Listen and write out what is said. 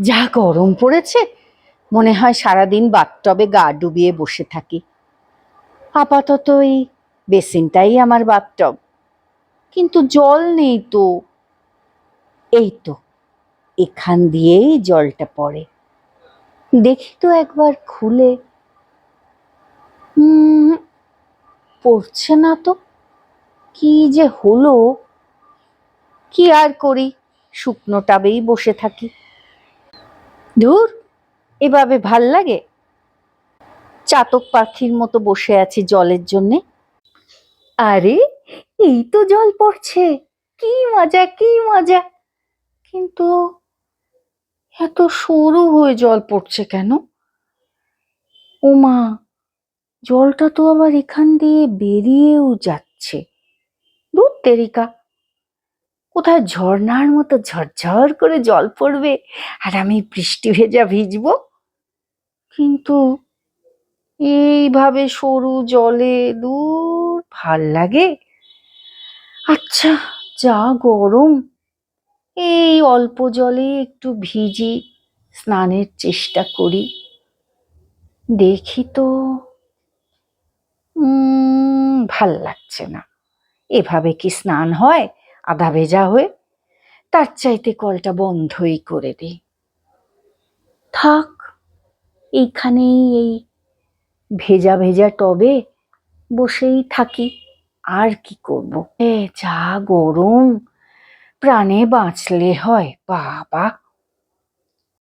যা গরম পড়েছে, মনে হয় সারাদিন বাথটবে গা ডুবিয়ে বসে থাকি। আপাতত এই বেসিনটাই আমার বাথটব, কিন্তু জল নেই তো। এই তো, এখান দিয়েই জলটা পড়ে। দেখি তো একবার খুলে। পড়ছে না তো, কি যে হলো! কি আর করি, শুকনো টাবেই বসে থাকি। ধুর, এভাবে ভাল লাগে? চাতক পাখির মতো বসে আছি জলের জন্যে। আরে, এই তো জল পড়ছে, কি মজা কি মজা! কিন্তু এত সরু হয়ে জল পড়ছে কেন? ওমা, জলটা তো আবার এখান দিয়ে বেরিয়েও যাচ্ছে। দূর তেরিকা, কোথায় ঝর্ণার মতো ঝরঝর করে জল পড়বে আর আমি বৃষ্টি ভেজা ভিজবো। কিন্তু এইভাবে সরু জলে দূর ভাল লাগে? আচ্ছা, যা গরম, এই অল্প জলে একটু ভিজি, স্নানের চেষ্টা করি। দেখি তো, ভাল লাগছে না। এভাবে কি স্নান হয় আধা ভেজা হয়ে? তার চাইতে কলটা বন্ধই করে দিই। থাক, এইখানেই এই ভেজা ভেজা টবে বসেই থাকি, আর কি করব। যা গরম, প্রাণে বাঁচলে হয়। বাবা,